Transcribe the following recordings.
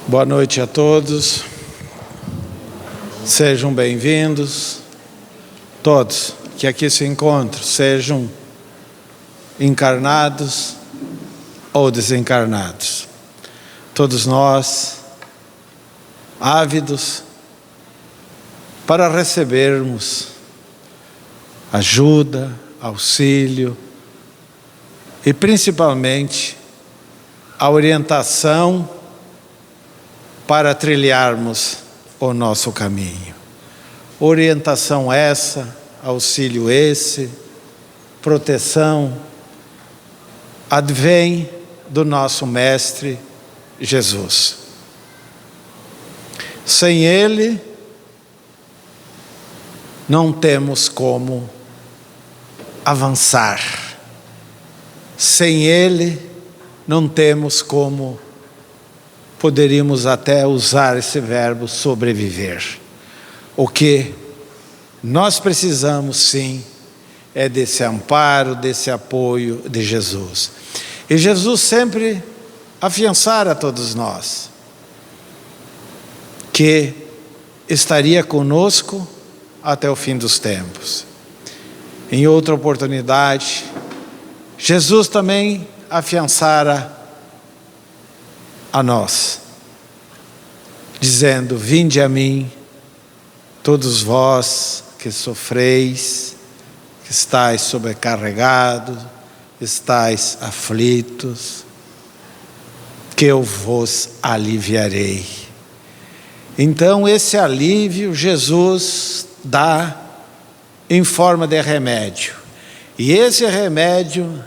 Boa noite a todos, sejam bem-vindos, todos que aqui se encontram, sejam encarnados ou desencarnados. Todos nós, ávidos para recebermos ajuda, auxílio e principalmente a orientação para trilharmos o nosso caminho. Orientação essa, auxílio esse, proteção, advém do nosso Mestre Jesus. Sem Ele, não temos como avançar. Sem Ele, não temos como, poderíamos até usar esse verbo sobreviver. O que nós precisamos sim é desse amparo, desse apoio de Jesus. E Jesus sempre afiançara a todos nós que estaria conosco até o fim dos tempos. Em outra oportunidade, Jesus também afiançara a nós, dizendo: vinde a mim, todos vós que sofreis, que estáis sobrecarregados, estáis aflitos, que eu vos aliviarei. Então esse alívio Jesus dá em forma de remédio, e esse remédio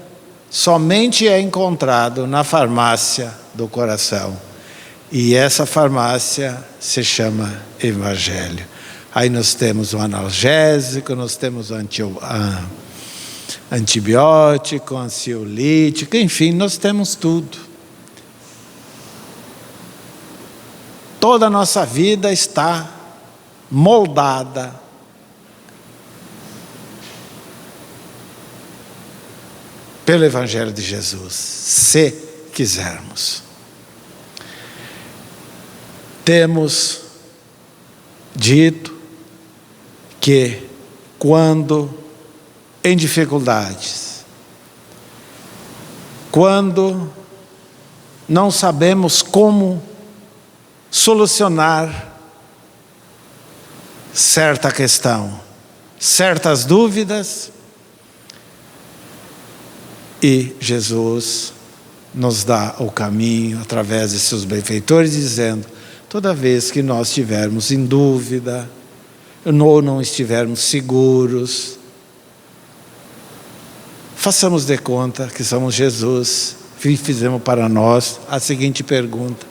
somente é encontrado na farmácia do coração, e essa farmácia se chama Evangelho. Aí nós temos o analgésico, nós temos o antibiótico, ansiolítico, enfim, nós temos tudo. Toda a nossa vida está moldada pelo Evangelho de Jesus, se quisermos. Temos dito que quando em dificuldades, quando não sabemos como solucionar certa questão, certas dúvidas, e Jesus nos dá o caminho através de seus benfeitores, dizendo: toda vez que nós estivermos em dúvida, ou não estivermos seguros, façamos de conta que somos Jesus, e fizemos para nós a seguinte pergunta: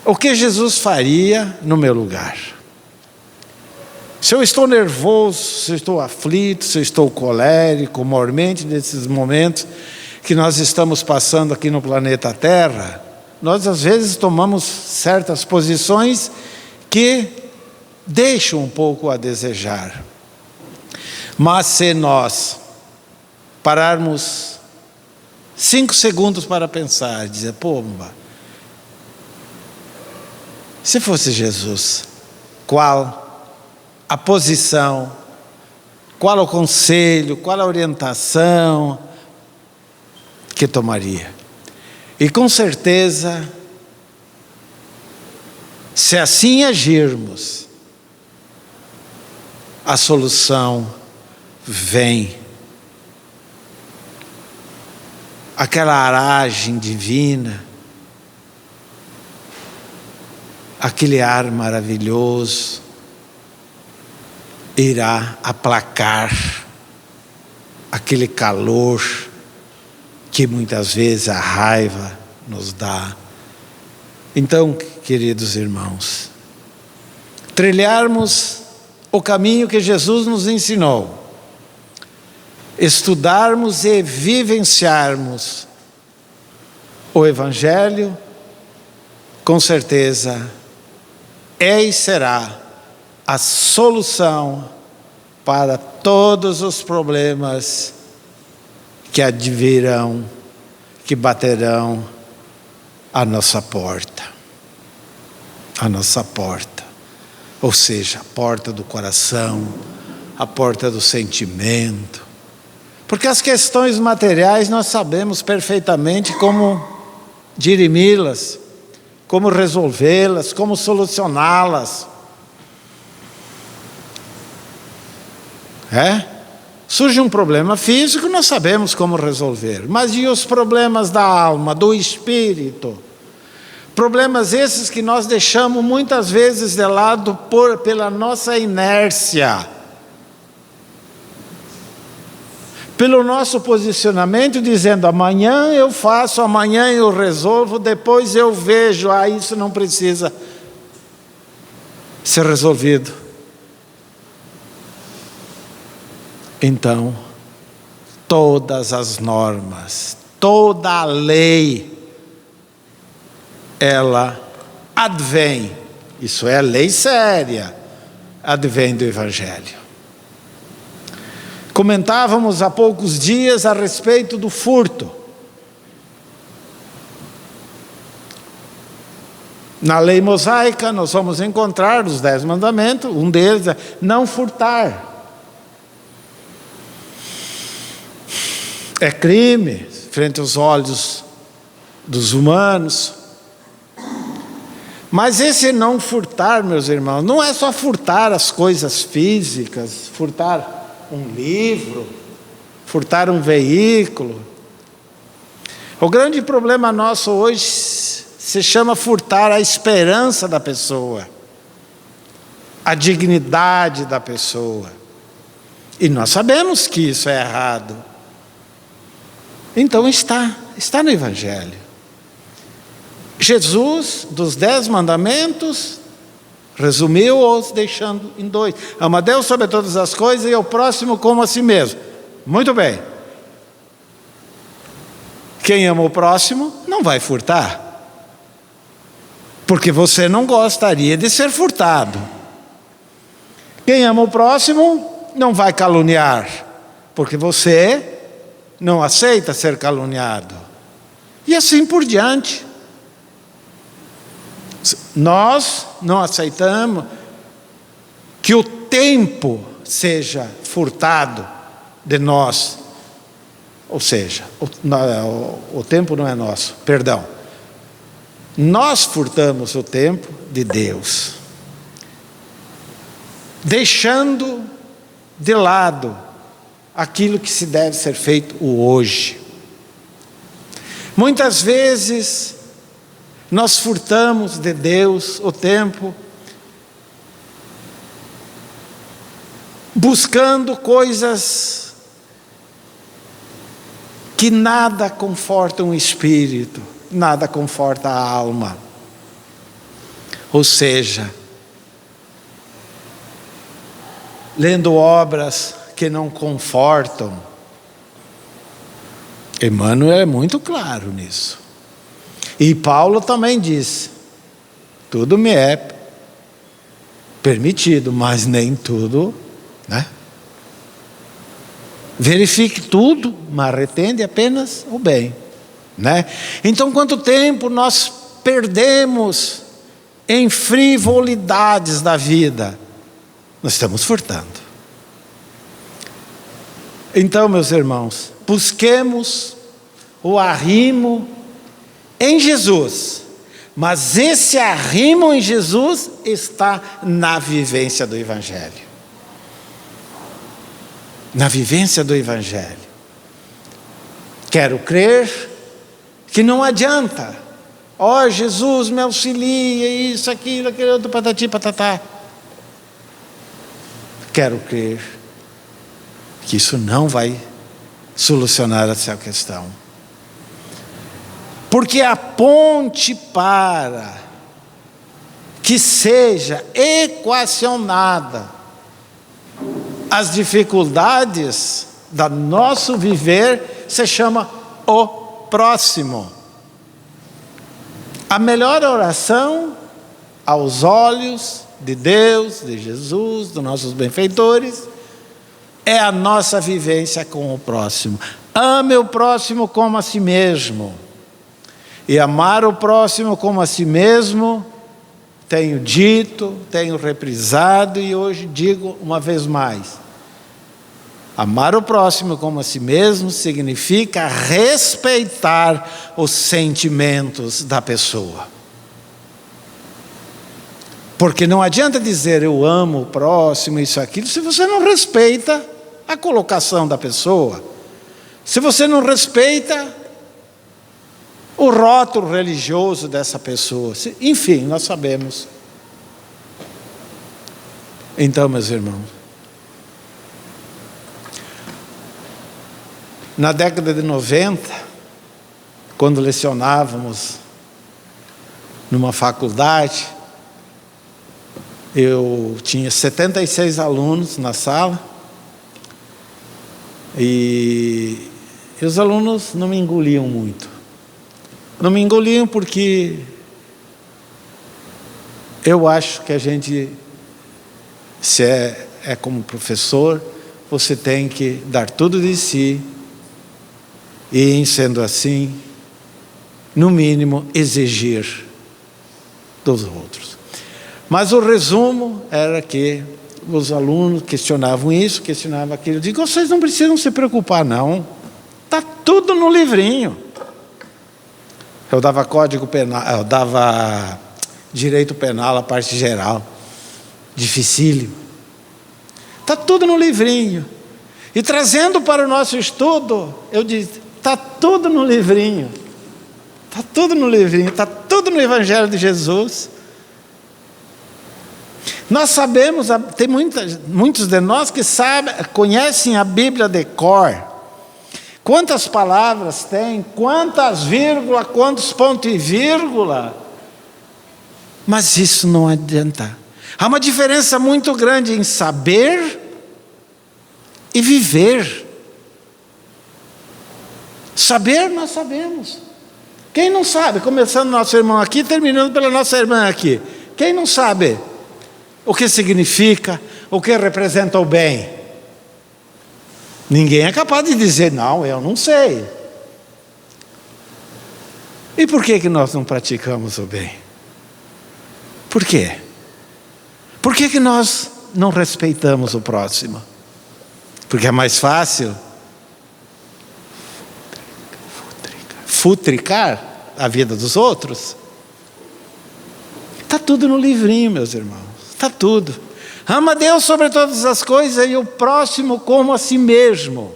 o que Jesus faria no meu lugar? Se eu estou nervoso, se eu estou aflito, se eu estou colérico, mormente nesses momentos que nós estamos passando aqui no planeta Terra, nós às vezes tomamos certas posições que deixam um pouco a desejar. Mas se nós pararmos 5 segundos para pensar, dizer: pomba, se fosse Jesus, qual a posição, qual o conselho, qual a orientação que tomaria? E com certeza, se assim agirmos, a solução vem. Aquela aragem divina, aquele ar maravilhoso, irá aplacar aquele calor que muitas vezes a raiva nos dá. Então, queridos irmãos, trilharmos o caminho que Jesus nos ensinou, estudarmos e vivenciarmos o Evangelho, com certeza é e será a solução para todos os problemas que advirão, que baterão à nossa porta. a nossa porta, ou seja, a porta do coração, a porta do sentimento. Porque as questões materiais nós sabemos perfeitamente como dirimi-las, como resolvê-las, como solucioná-las. Surge um problema físico, nós sabemos como resolver. Mas e os problemas da alma, do espírito? Problemas esses que nós deixamos muitas vezes de lado pela nossa inércia, pelo nosso posicionamento, dizendo: amanhã eu faço, amanhã eu resolvo, depois eu vejo. Isso não precisa ser resolvido. Então, todas as normas, toda a lei, ela advém, isso é lei séria, advém do Evangelho. Comentávamos há poucos dias a respeito do furto. Na lei mosaica nós vamos encontrar os 10 mandamentos, um deles é não furtar. É crime frente aos olhos dos humanos. Mas esse não furtar, meus irmãos, não é só furtar as coisas físicas, furtar um livro, furtar um veículo. O grande problema nosso hoje se chama furtar a esperança da pessoa, a dignidade da pessoa. E nós sabemos que isso é errado. Então está no Evangelho. Jesus, dos 10 mandamentos, resumiu-os deixando em 2. Ama a Deus sobre todas as coisas e ao próximo como a si mesmo. Muito bem. Quem ama o próximo não vai furtar, porque você não gostaria de ser furtado. Quem ama o próximo não vai caluniar, porque você não aceita ser caluniado. E assim por diante. Nós não aceitamos que o tempo seja furtado de nós. Ou seja, o tempo não é nosso, perdão. Nós furtamos o tempo de Deus, deixando de lado aquilo que se deve ser feito o hoje. Muitas vezes nós furtamos de Deus o tempo, buscando coisas que nada confortam o espírito, nada conforta a alma. Ou seja, lendo obras que não confortam. Emmanuel é muito claro nisso. E Paulo também diz: tudo me é permitido, mas nem tudo, né? Verifique tudo, mas retende apenas o bem, né? Então, quanto tempo nós perdemos em frivolidades da vida, nós estamos furtando. Então, meus irmãos, busquemos o arrimo em Jesus, mas esse arrimo em Jesus está na vivência do Evangelho. Na vivência do Evangelho. Quero crer que não adianta. Ó, Jesus me auxilia, isso, aquilo, aquele outro, patati, patatá. Quero crer que isso não vai solucionar essa questão. Porque a ponte para que seja equacionada as dificuldades do nosso viver se chama o próximo. A melhor oração aos olhos de Deus, de Jesus, dos nossos benfeitores, é a nossa vivência com o próximo. Ame o próximo como a si mesmo. E amar o próximo como a si mesmo tenho dito, tenho reprisado e hoje digo uma vez mais: amar o próximo como a si mesmo significa respeitar os sentimentos da pessoa. Porque não adianta dizer eu amo o próximo, isso, aquilo, se você não respeita a colocação da pessoa, se você não respeita o rótulo religioso dessa pessoa. Enfim, nós sabemos. Então, meus irmãos, na década de 90, quando lecionávamos numa faculdade, eu tinha 76 alunos na sala, e os alunos não me engoliam muito. Não me engoliam porque eu acho que a gente, se é como professor, você tem que dar tudo de si e, em sendo assim, no mínimo, exigir dos outros. Mas o resumo era que os alunos questionavam isso, questionavam aquilo. Eu digo, vocês não precisam se preocupar, não. Está tudo no livrinho. Eu dava código penal, eu dava direito penal, a parte geral. Dificílimo. Está tudo no livrinho. E trazendo para o nosso estudo, eu disse, está tudo no livrinho. Está tudo no livrinho, está tudo no Evangelho de Jesus. Nós sabemos, tem muitos de nós que conhecem a Bíblia de cor. Quantas palavras tem, quantas vírgulas, quantos pontos e vírgula. Mas isso não adianta. Há uma diferença muito grande em saber e viver. Saber, nós sabemos. Quem não sabe, começando nosso irmão aqui, terminando pela nossa irmã aqui. Quem não sabe o que significa, o que representa o bem? Ninguém é capaz de dizer, não, eu não sei. E por que nós não praticamos o bem? Por quê? Por que nós não respeitamos o próximo? Porque é mais fácil futricar a vida dos outros? Está tudo no livrinho, meus irmãos. Está tudo. Ama Deus sobre todas as coisas e o próximo como a si mesmo.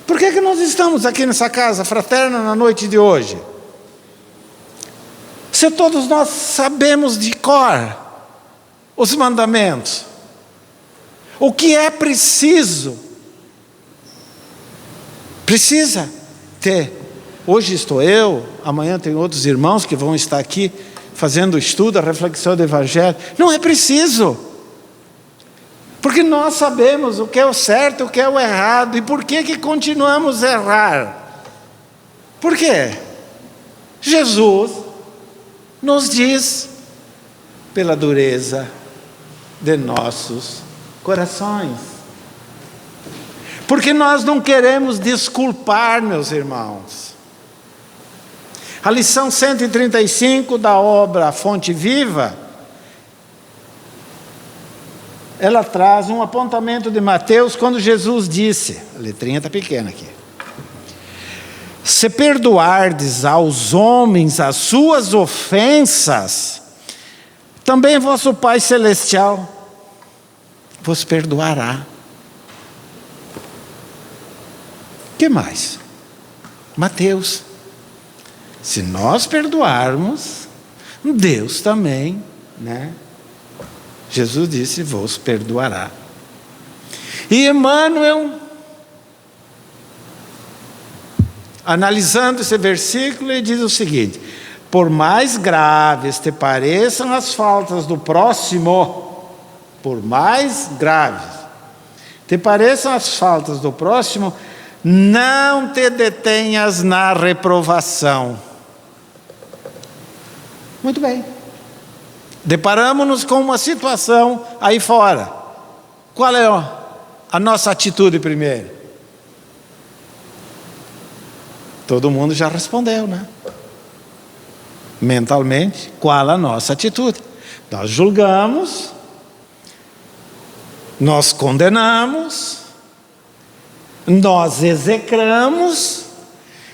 Por que nós estamos aqui nessa casa fraterna na noite de hoje? Se todos nós sabemos de cor os mandamentos, o que é preciso? Precisa ter. Hoje estou eu, amanhã tem outros irmãos que vão estar aqui fazendo o estudo, a reflexão do Evangelho. Não é preciso. Porque nós sabemos o que é o certo e o que é o errado. E por que continuamos a errar? Por quê? Jesus nos diz pela dureza de nossos corações. Porque nós não queremos desculpar, meus irmãos. A lição 135 da obra Fonte Viva, ela traz um apontamento de Mateus quando Jesus disse, a letrinha está pequena aqui: se perdoardes aos homens as suas ofensas, também vosso Pai Celestial vos perdoará. O que mais? Mateus. Se nós perdoarmos, Deus também, né? Jesus disse, vos perdoará. E Emmanuel, analisando esse versículo, ele diz o seguinte: por mais graves te pareçam as faltas do próximo, por mais graves te pareçam as faltas do próximo, não te detenhas na reprovação. Muito bem. Deparamos-nos com uma situação aí fora. Qual é a nossa atitude primeiro? Todo mundo já respondeu, né? mentalmente, qual a nossa atitude. Nós julgamos, nós condenamos, nós execramos,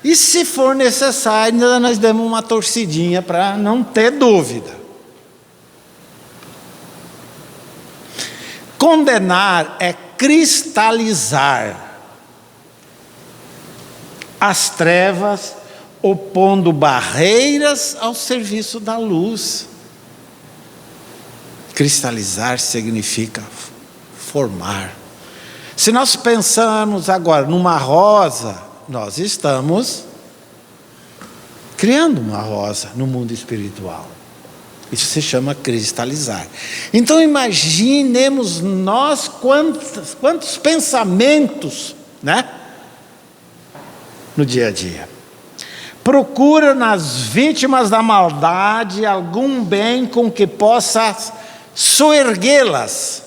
e se for necessário, ainda nós damos uma torcidinha para não ter dúvida. Condenar é cristalizar as trevas, opondo barreiras ao serviço da luz. Cristalizar significa formar. Se nós pensarmos agora numa rosa, nós estamos criando uma rosa no mundo espiritual. Isso se chama cristalizar. Então imaginemos nós quantos pensamentos, né? No dia a dia. Procura nas vítimas da maldade algum bem com que possa soerguê-las.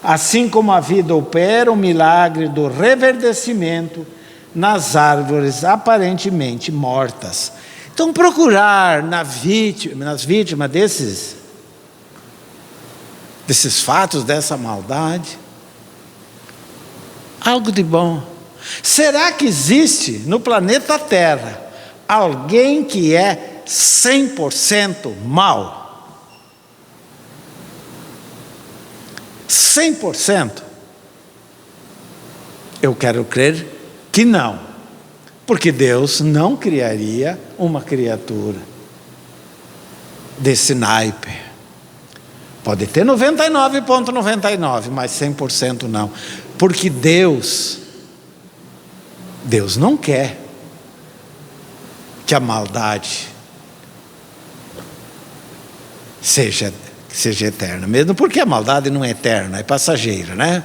Assim como a vida opera o milagre do reverdecimento nas árvores aparentemente mortas. Então procurar nas vítimas desses fatos, dessa maldade, algo de bom. Será que existe no planeta Terra alguém que é 100% mal? 100%? Eu quero crer que não, porque Deus não criaria uma criatura desse naipe. Pode ter 99,99, mas 100% não, porque Deus não quer que a maldade seja eterna, mesmo porque a maldade não é eterna, é passageira, né?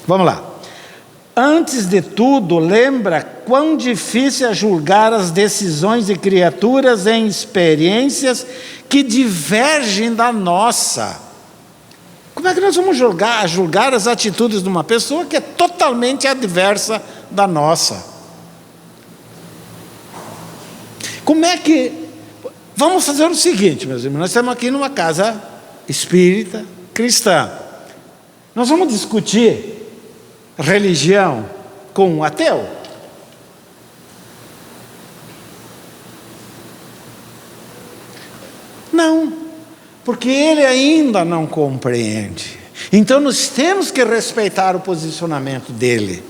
Vamos lá. Antes de tudo, lembra quão difícil é julgar as decisões de criaturas em experiências que divergem da nossa. Como é que nós vamos julgar as atitudes de uma pessoa que é totalmente adversa da nossa? Como é que... Vamos fazer o seguinte, meus irmãos, nós estamos aqui numa casa espírita, cristã. Nós vamos discutir religião com um ateu? Não, porque ele ainda não compreende. Então nós temos que respeitar o posicionamento dele.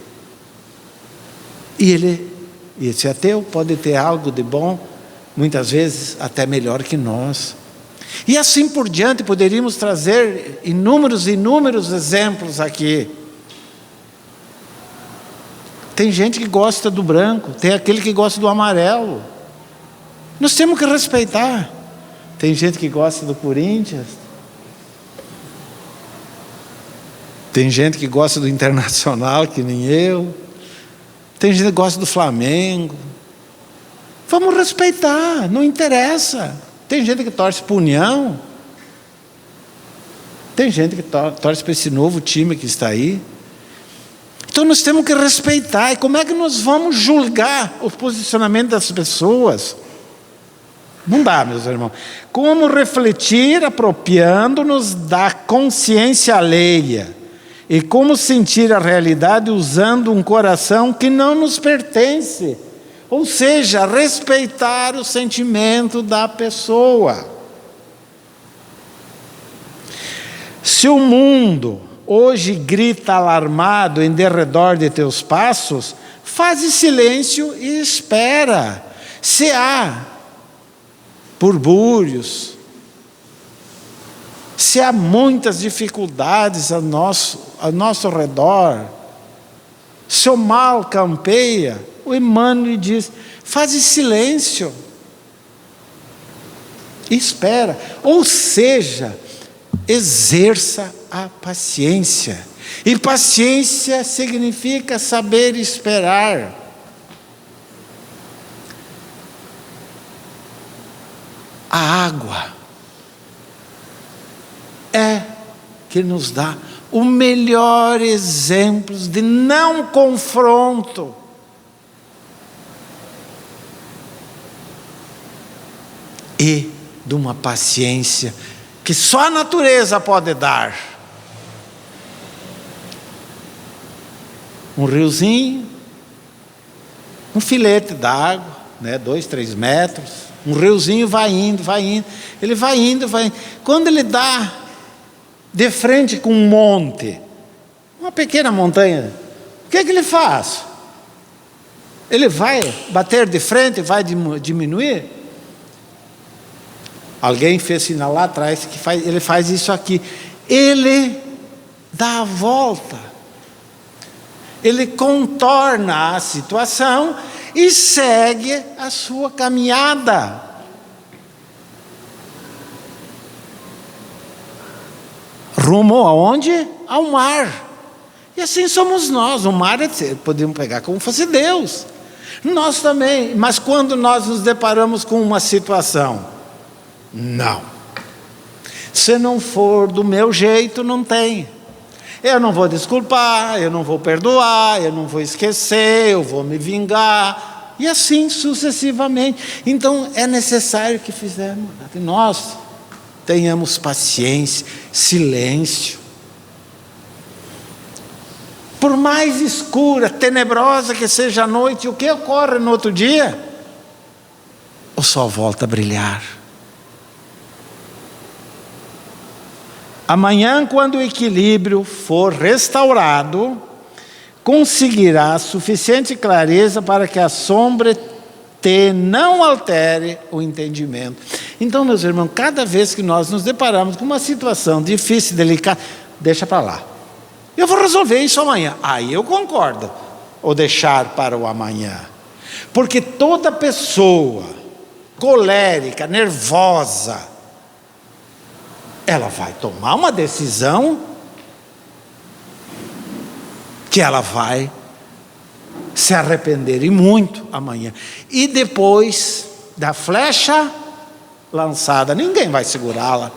E esse ateu pode ter algo de bom, muitas vezes até melhor que nós. E assim por diante, poderíamos trazer inúmeros exemplos aqui. Tem gente que gosta do branco, tem aquele que gosta do amarelo. Nós temos que respeitar. Tem gente que gosta do Corinthians. Tem gente que gosta do Internacional, que nem eu. Tem gente que gosta do Flamengo. Vamos respeitar, não interessa. Tem gente que torce para a União. Tem gente que torce para esse novo time que está aí. Então nós temos que respeitar. E como é que nós vamos julgar o posicionamento das pessoas? Não dá, meus irmãos. Como refletir apropriando-nos da consciência alheia? E como sentir a realidade usando um coração que não nos pertence? Ou seja, respeitar o sentimento da pessoa. Se o mundo hoje grita alarmado em derredor de teus passos, faze silêncio e espera. Se há burbúrios, se há muitas dificuldades ao nosso redor, se o mal campeia, o Emmanuel diz, faze silêncio e espera. Ou seja, exerça a paciência. E paciência significa saber esperar. A água é que nos dá o melhor exemplo de não confronto. e de uma paciência que só a natureza pode dar. Um riozinho, um filete d'água, 2, 3 metros, um riozinho vai indo, ele vai indo. Quando ele dá de frente com um monte, uma pequena montanha, o que ele faz? Ele vai bater de frente, vai diminuir? Alguém fez sinal lá atrás que ele faz isso aqui. Ele dá a volta. Ele contorna a situação e segue a sua caminhada. Rumo aonde? Ao mar. E assim somos nós. O mar podemos pegar como fosse Deus. Nós também. Mas quando nós nos deparamos com uma situação, não. Se não for do meu jeito, não tem. Eu não vou desculpar, eu não vou perdoar, eu não vou esquecer, eu vou me vingar, e assim sucessivamente. Então é necessário que nós tenhamos paciência, silêncio. Por mais escura, tenebrosa que seja a noite, o que ocorre no outro dia? O sol volta a brilhar. Amanhã, quando o equilíbrio for restaurado, conseguirá suficiente clareza para que a sombra não altere o entendimento. Então, meus irmãos, cada vez que nós nos deparamos com uma situação difícil, delicada, deixa para lá. Eu vou resolver isso amanhã. Aí eu concordo. Ou deixar para o amanhã. Porque toda pessoa colérica, nervosa, ela vai tomar uma decisão que ela vai se arrepender e muito amanhã. E depois da flecha lançada, ninguém vai segurá-la.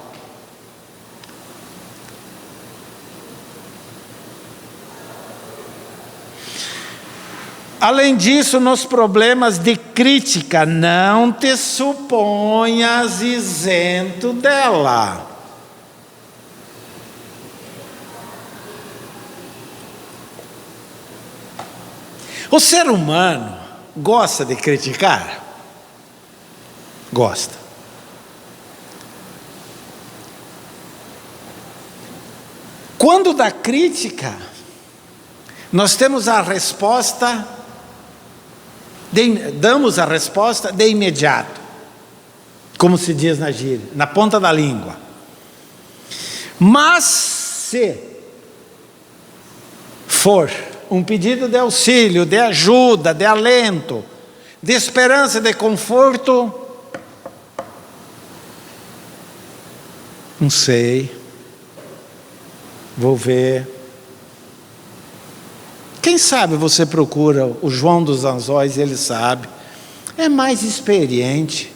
Além disso, nos problemas de crítica, não te suponhas isento dela. O ser humano gosta de criticar? Gosta. Quando da crítica, nós temos a resposta, damos a resposta de imediato, como se diz na gíria, na ponta da língua. Mas se for um pedido de auxílio, de ajuda, de alento, de esperança, de conforto, não sei, vou ver. Quem sabe você procura o João dos Anzóis, ele sabe, é mais experiente.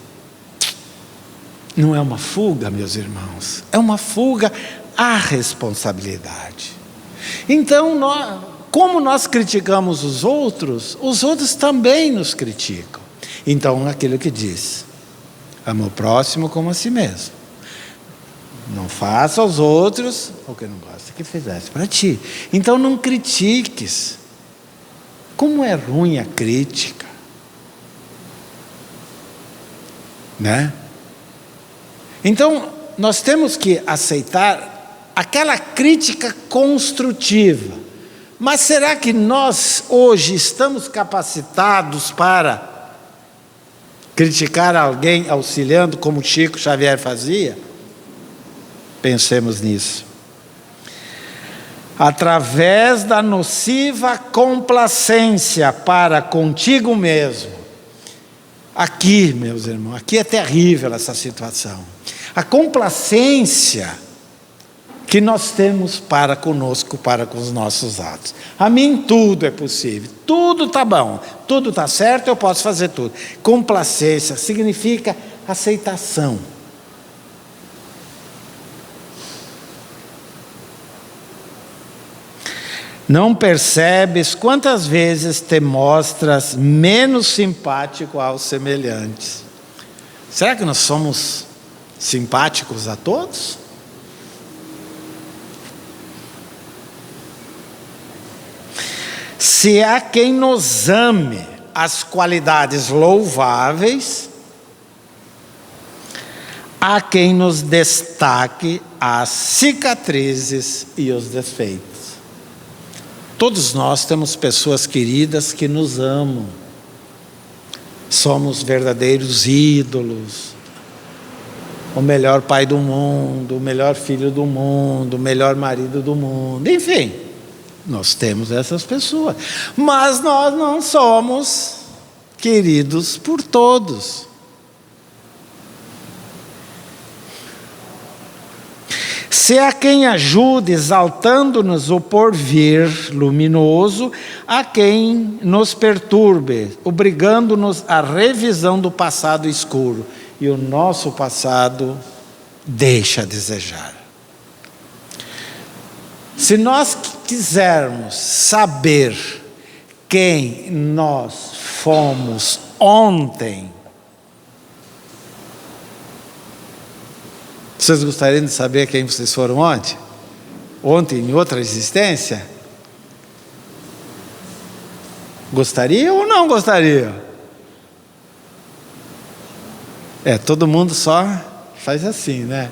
Não é uma fuga, meus irmãos, é uma fuga à responsabilidade. Então, como nós criticamos os outros também nos criticam. Então, aquilo que diz, ama o próximo como a si mesmo. Não faça aos outros o que não gosta que fizesse para ti. Então não critiques. Como é ruim a crítica, né? Então nós temos que aceitar aquela crítica construtiva. Mas será que nós hoje estamos capacitados para criticar alguém auxiliando como Chico Xavier fazia? Pensemos nisso. Através da nociva complacência para contigo mesmo. Aqui, meus irmãos, aqui é terrível essa situação. A complacência que nós temos para conosco, para com os nossos atos. A mim tudo é possível, tudo está bom, tudo está certo, eu posso fazer tudo. Complacência significa aceitação. Não percebes quantas vezes te mostras menos simpático aos semelhantes. Será que nós somos simpáticos a todos? Se há quem nos ame as qualidades louváveis, há quem nos destaque as cicatrizes e os defeitos. Todos nós temos pessoas queridas que nos amam. Somos verdadeiros ídolos. O melhor pai do mundo, o melhor filho do mundo, o melhor marido do mundo, enfim. Nós temos essas pessoas. Mas nós não somos queridos por todos. Se há quem ajude, exaltando-nos o porvir luminoso, há quem nos perturbe, obrigando-nos à revisão do passado escuro. E o nosso passado deixa a desejar. Se nós quisermos saber quem nós fomos ontem, vocês gostariam de saber quem vocês foram ontem? Ontem, em outra existência? Gostaria ou não gostaria? Todo mundo só faz assim, né?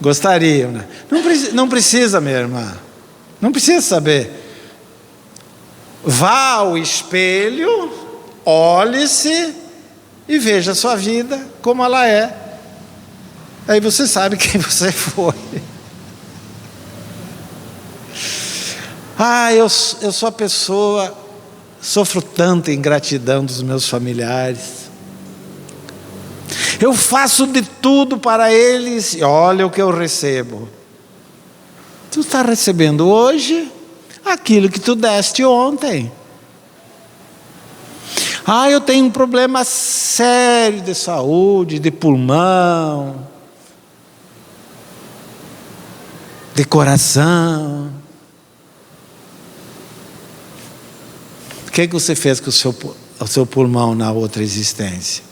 Gostaria, né? Não precisa, minha irmã. Não precisa saber. Vá ao espelho, olhe-se e veja a sua vida como ela é. Aí você sabe quem você foi. Eu sou a pessoa, sofro tanta ingratidão dos meus familiares. Eu faço de tudo para eles e olha o que eu recebo. Tu está recebendo hoje aquilo que tu deste ontem. Eu tenho um problema sério de saúde, de pulmão, de coração. O que você fez com o seu pulmão na outra existência?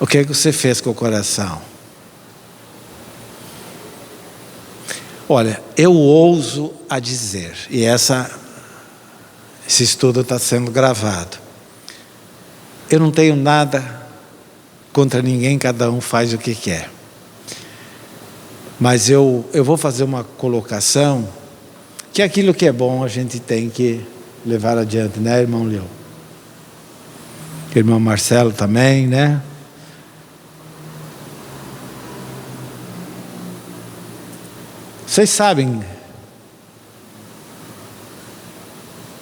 O que você fez com o coração? Olha, eu ouso a dizer, e esse estudo está sendo gravado. Eu não tenho nada contra ninguém, cada um faz o que quer. Mas eu vou fazer uma colocação, que aquilo que é bom a gente tem que levar adiante, né, irmão Leão? Irmão Marcelo também, né? Vocês sabem,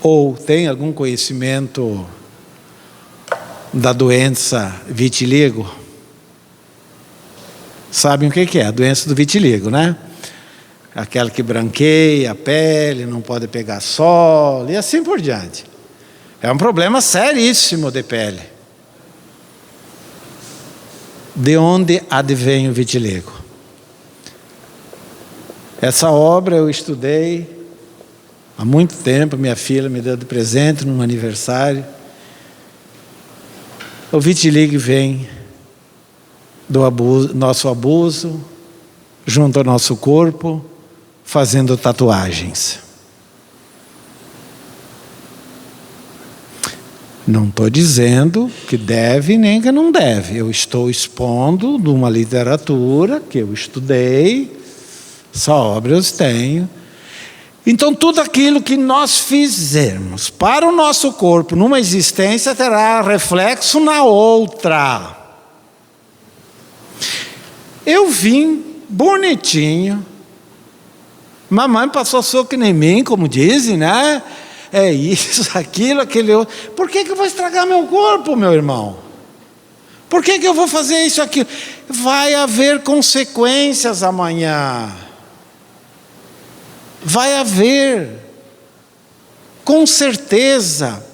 ou têm algum conhecimento da doença vitiligo? Sabem o que é? A doença do vitiligo, né? Aquela que branqueia a pele, não pode pegar sol e assim por diante. É um problema seríssimo de pele. De onde advém o vitiligo? Essa obra eu estudei há muito tempo, minha filha me deu de presente num aniversário. O vitiligo vem do nosso abuso, junto ao nosso corpo, fazendo tatuagens. Não estou dizendo que deve nem que não deve. Eu estou expondo de uma literatura que eu estudei, essa obra eu tenho. Então tudo aquilo que nós fizermos para o nosso corpo numa existência terá reflexo na outra. Eu vim bonitinho, mamãe passou soco em mim, como dizem, né? É isso, aquilo, aquele outro. Por que eu vou estragar meu corpo, meu irmão? Por que eu vou fazer isso, aquilo? Vai haver consequências amanhã. Vai haver, com certeza.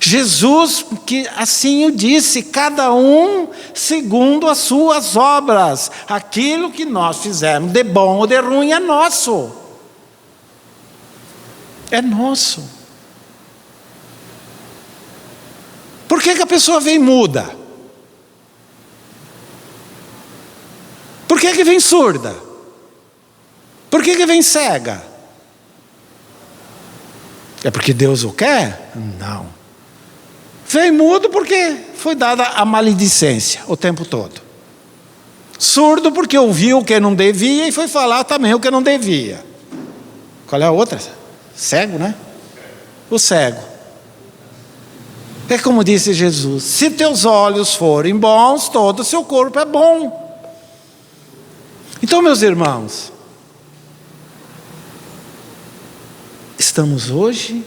Jesus, que assim o disse, cada um segundo as suas obras. Aquilo que nós fizermos de bom ou de ruim é nosso. É nosso. Por que a pessoa vem muda? Por que vem surda? Por que vem cega? É porque Deus o quer? Não. Vem mudo porque foi dada a maledicência o tempo todo. Surdo porque ouviu o que não devia e foi falar também o que não devia. Qual é a outra? Cego, né? O cego. É como disse Jesus: se teus olhos forem bons, todo o seu corpo é bom. Então, meus irmãos, estamos hoje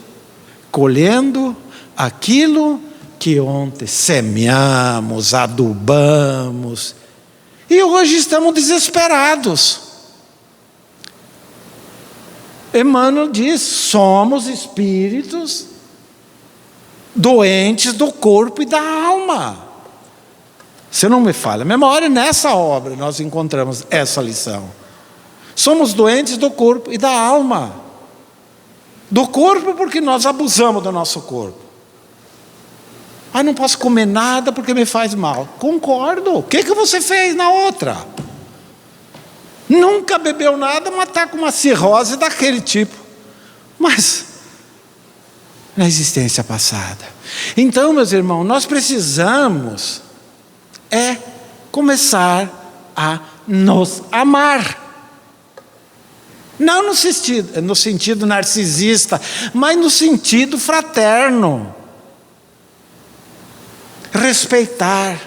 colhendo aquilo que ontem semeamos, adubamos, e hoje estamos desesperados. Emmanuel diz: somos espíritos doentes do corpo e da alma. Se não me falha a memória, nessa obra nós encontramos essa lição. Somos doentes do corpo e da alma. Do corpo porque nós abusamos do nosso corpo. Não posso comer nada porque me faz mal. Concordo. O que você fez na outra? Nunca bebeu nada, mas está com uma cirrose daquele tipo. Mas na existência passada. Então, meus irmãos, nós precisamos começar a nos amar. Não no sentido narcisista, mas no sentido fraterno. Respeitar.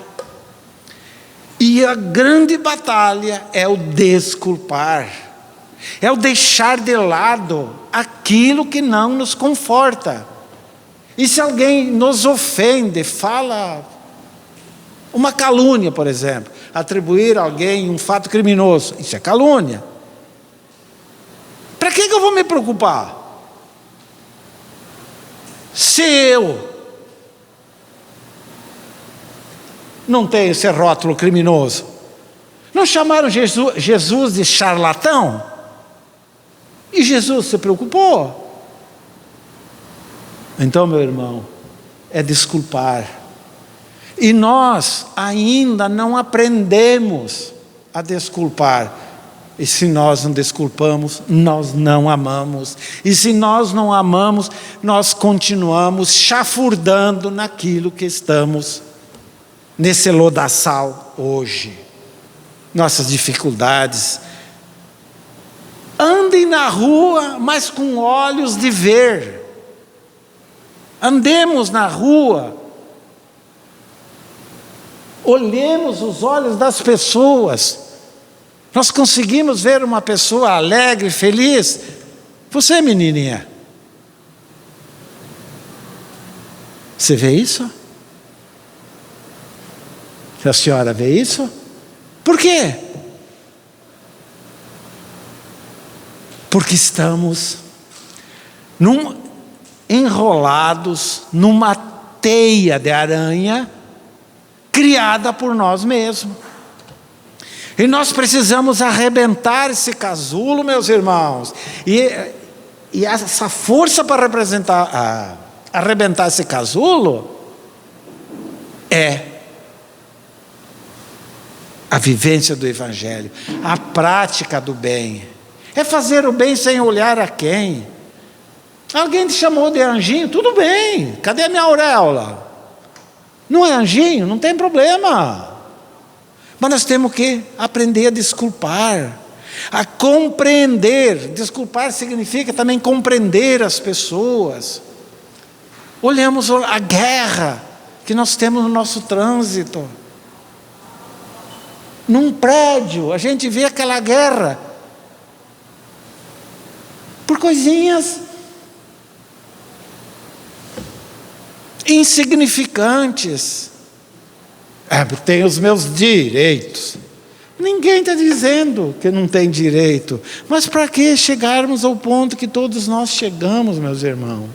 E a grande batalha é o desculpar. É o deixar de lado aquilo que não nos conforta. E se alguém nos ofende, fala uma calúnia, por exemplo, atribuir a alguém um fato criminoso, isso é calúnia. Para que eu vou me preocupar? Se eu não tenho esse rótulo criminoso, não chamaram Jesus de charlatão? E Jesus se preocupou? Então, meu irmão, é desculpar. E nós ainda não aprendemos a desculpar. E se nós não desculpamos, nós não amamos. E se nós não amamos, nós continuamos chafurdando naquilo que estamos nesse lodaçal hoje. Nossas dificuldades. Andem na rua, mas com olhos de ver. Andemos na rua, olhemos os olhos das pessoas. Nós conseguimos ver uma pessoa alegre, feliz. Você, menininha, você vê isso? A senhora vê isso? Por quê? Porque estamos enrolados numa teia de aranha criada por nós mesmos. E nós precisamos arrebentar esse casulo, meus irmãos. E essa força para arrebentar esse casulo é a vivência do Evangelho, a prática do bem. É fazer o bem sem olhar a quem. Alguém te chamou de anjinho? Tudo bem, cadê a minha auréola? Não é anjinho? Não tem problema. Mas nós temos que aprender a desculpar, a compreender. Desculpar significa também compreender as pessoas. Olhamos a guerra que nós temos no nosso trânsito. Num prédio, a gente vê aquela guerra por coisinhas insignificantes. Tenho os meus direitos. Ninguém está dizendo que não tem direito. Mas para que chegarmos ao ponto que todos nós chegamos, meus irmãos?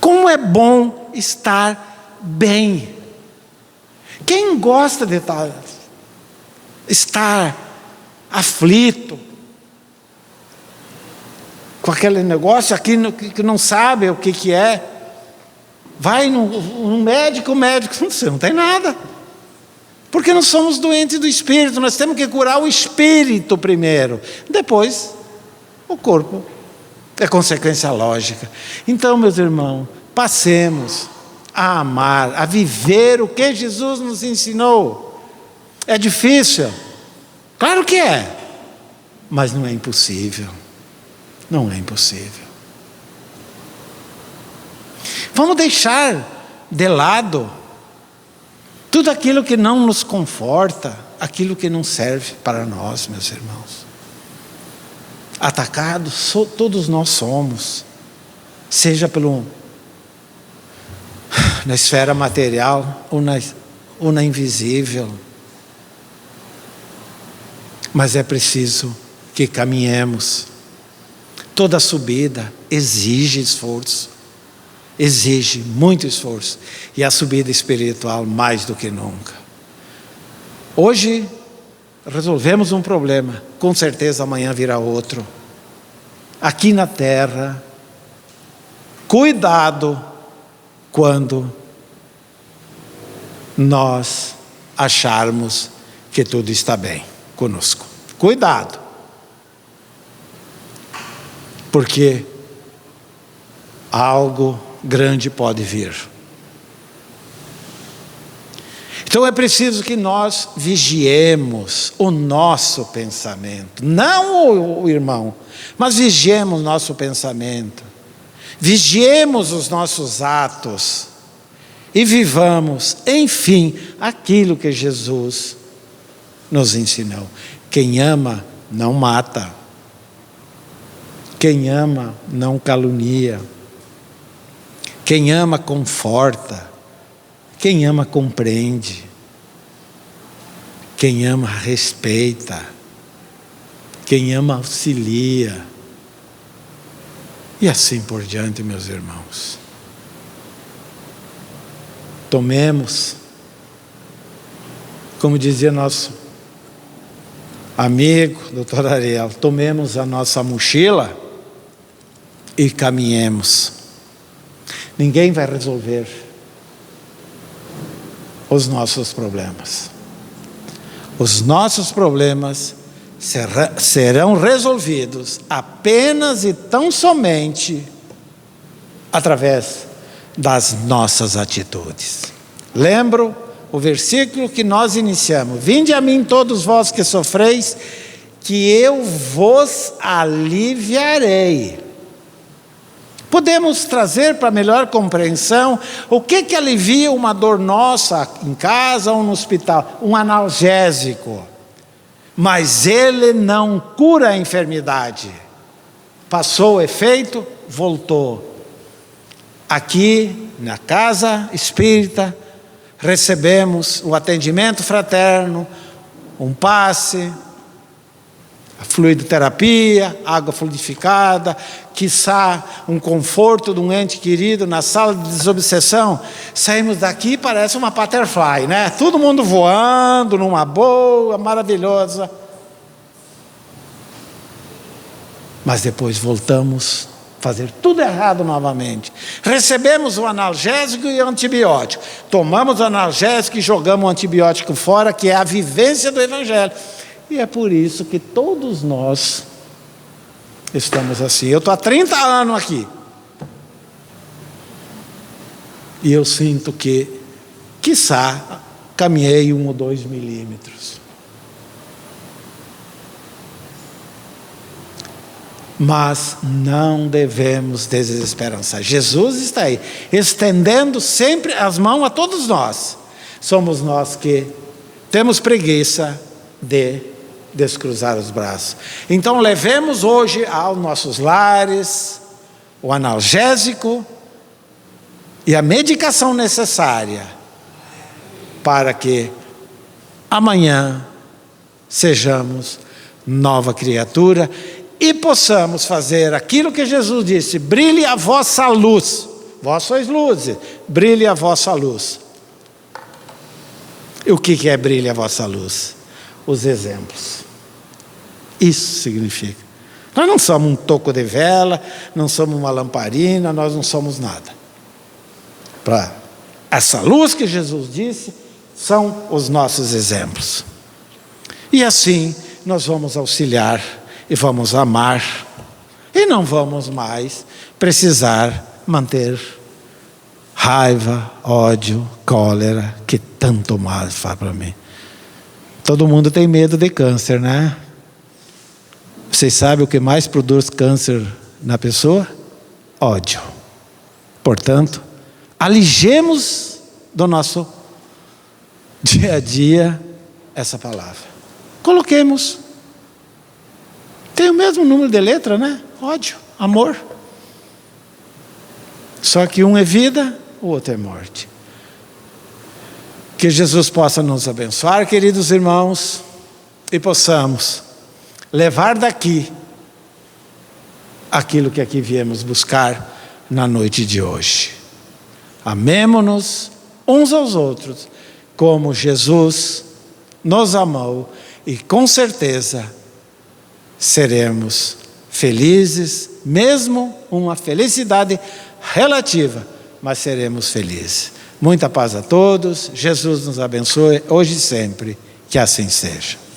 Como é bom estar bem. Quem gosta de estar aflito, com aquele negócio aqui que não sabe o que é, vai no médico, você não tem nada. Porque nós somos doentes do espírito, nós temos que curar o espírito primeiro, depois o corpo é consequência lógica. Então, meus irmãos, passemos a amar, a viver o que Jesus nos ensinou. É difícil? Claro que é, mas não é impossível. Não é impossível. Vamos deixar de lado tudo aquilo que não nos conforta, aquilo que não serve para nós, meus irmãos. Atacados todos nós somos, seja na esfera material ou na invisível. Mas é preciso que caminhemos. Toda subida exige esforço, exige muito esforço, e a subida espiritual mais do que nunca. Hoje resolvemos um problema, com certeza amanhã virá outro. Aqui na terra, cuidado quando nós acharmos que tudo está bem conosco. Cuidado, porque algo grande pode vir. Então é preciso que nós vigiemos o nosso pensamento, não o irmão, mas vigiemos nosso pensamento, vigiemos os nossos atos e vivamos, enfim, aquilo que Jesus nos ensinou. Quem ama não mata, quem ama não calunia, quem ama conforta, quem ama compreende, quem ama respeita, quem ama auxilia, e assim por diante, meus irmãos. Tomemos, como dizia nosso amigo, doutor Ariel, tomemos a nossa mochila e caminhemos. Ninguém vai resolver os nossos problemas. Os nossos problemas serão resolvidos apenas e tão somente através das nossas atitudes. Lembro o versículo que nós iniciamos: vinde a mim todos vós que sofreis, que eu vos aliviarei. Podemos trazer para melhor compreensão o que alivia uma dor nossa em casa ou no hospital? Um analgésico. Mas ele não cura a enfermidade. Passou o efeito, voltou. Aqui na casa espírita recebemos o atendimento fraterno, um passe, a fluidoterapia, água fluidificada, quiçá um conforto de um ente querido na sala de desobsessão. Saímos daqui, parece uma butterfly, né? Todo mundo voando numa boa, maravilhosa. Mas depois voltamos a fazer tudo errado novamente. Recebemos o analgésico e o antibiótico. Tomamos o analgésico e jogamos o antibiótico fora, que é a vivência do Evangelho. E é por isso que todos nós estamos assim. Eu estou há 30 anos aqui. E eu sinto que, quiçá, caminhei 1 ou 2 milímetros. Mas não devemos desesperançar. Jesus está aí, estendendo sempre as mãos a todos nós. Somos nós que temos preguiça de descruzar os braços. Então levemos hoje aos nossos lares o analgésico e a medicação necessária para que amanhã sejamos nova criatura e possamos fazer aquilo que Jesus disse: brilhe a vossa luz, vós sois luzes, brilhe a vossa luz. E o que é brilhe a vossa luz? Os exemplos. Isso significa. Nós não somos um toco de vela, não somos uma lamparina, nós não somos nada. Para essa luz que Jesus disse, são os nossos exemplos. E assim nós vamos auxiliar e vamos amar e não vamos mais precisar manter raiva, ódio, cólera, que tanto mal faz para mim. Todo mundo tem medo de câncer, né? Vocês sabem o que mais produz câncer na pessoa? Ódio. Portanto, alijemos do nosso dia a dia essa palavra. Coloquemos. Tem o mesmo número de letra, né? Ódio, amor. Só que um é vida, o outro é morte. Que Jesus possa nos abençoar, queridos irmãos, e possamos levar daqui aquilo que aqui viemos buscar na noite de hoje. Amemo-nos uns aos outros, como Jesus nos amou, e com certeza seremos felizes, mesmo uma felicidade relativa, mas seremos felizes. Muita paz a todos, Jesus nos abençoe hoje e sempre, que assim seja.